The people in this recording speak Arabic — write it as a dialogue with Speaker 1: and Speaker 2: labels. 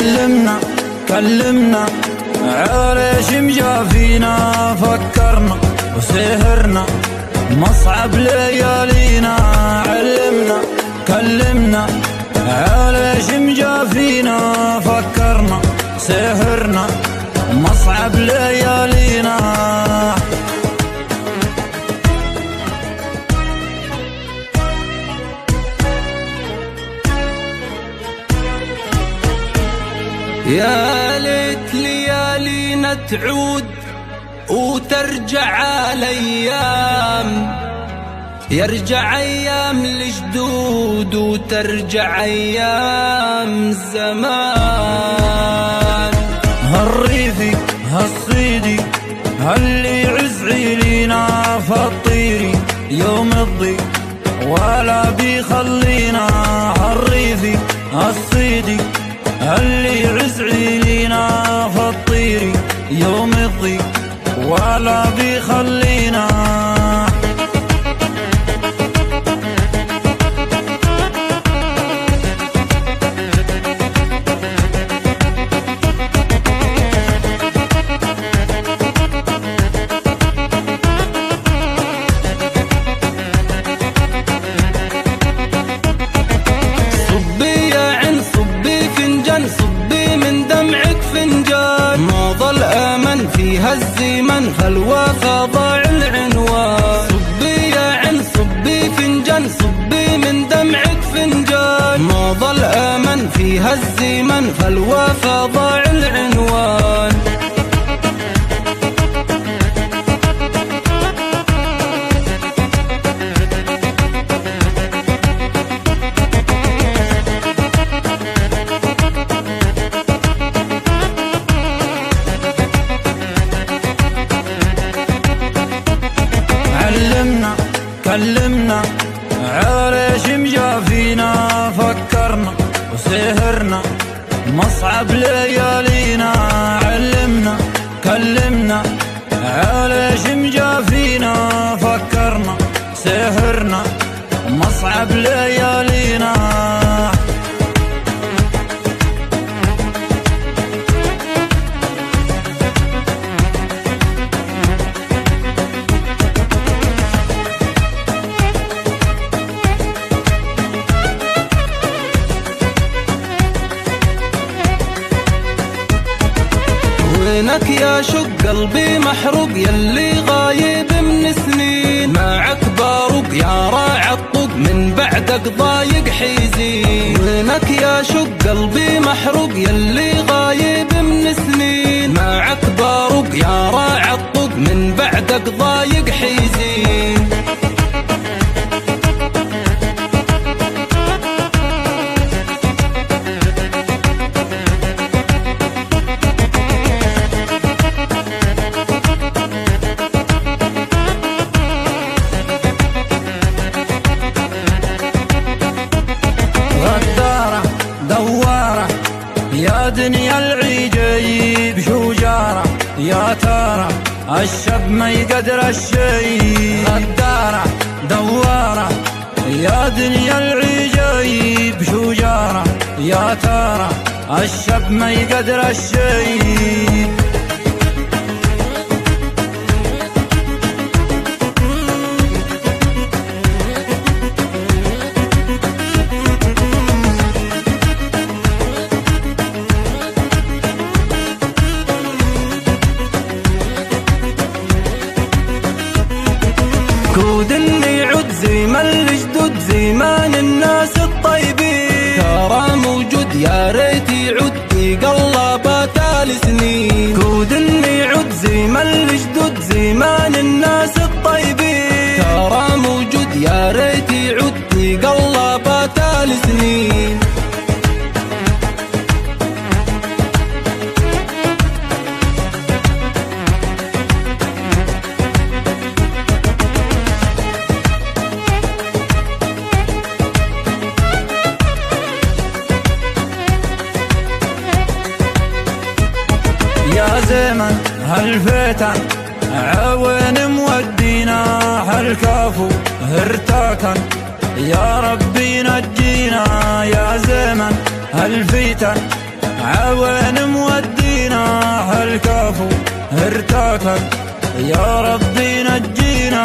Speaker 1: علمنا كلمنا عريش مجافينا، فكرنا وسهرنا مصعب ليالينا. علمنا كلمنا عريش مجافينا، فكرنا سهرنا مصعب ليالينا.
Speaker 2: يا ليت ليالينا تعود وترجع الايام، يرجع ايام الجدود وترجع ايام الزمان.
Speaker 1: هالريفي هالصيدي هاللي يعز عيلينا، فالطيري يوم الضيق ولا بيخلينا. هالريفي هالصيدي هاللي يعز عيلينا، فالطيري يوم الضيق ولا بيخلينا.
Speaker 2: صبي من دمعك فنجان، ما ظل آمن فيها الزمن فالوفا ضاع العنوان. صبي يا عين صبي فنجان، صبي من دمعك فنجان، ما ظل آمن فيها الزمن فالوفا ضاع العنوان.
Speaker 1: علمنا كلمنا عريش مجافينا، فكرنا وسهرنا مصعب ليالينا. علمنا كلمنا عريش مجافينا، فكرنا سهرنا مصعب ليالينا.
Speaker 2: وينك يا شق قلبي محروق يلي غايب من سنين، معك باروق يا راعي الطوق من بعدك ضايق حيزين. وينك يا شق قلبي محروق يلي غايب من سنين، معك باروق يا راعي الطوق من بعدك ضايق حيزين.
Speaker 1: دوارة يا دنيا العجيب، شجارة يا ترى الشب ما يقدر الشي. غدارة دوارة يا دنيا العجيب، شجارة يا ترى الشب ما يقدر الشي.
Speaker 2: كود اللي يعود زيمان الجدود زيمان الناس الطيبين، ترى موجود يا ريت يعود في قلبات السنين. كود اللي يعود زيمان الجدود زيمان الناس الطيبين، ترى موجود يا ريت يعود في قلبات السنين.
Speaker 1: يا زمن هالفتن عوين مودينا، هالكافو هرتاكا يا ربي نجينا. يا زمن هالفتن عوين مودينا هالكفو ارتكك يا ربي نجينا.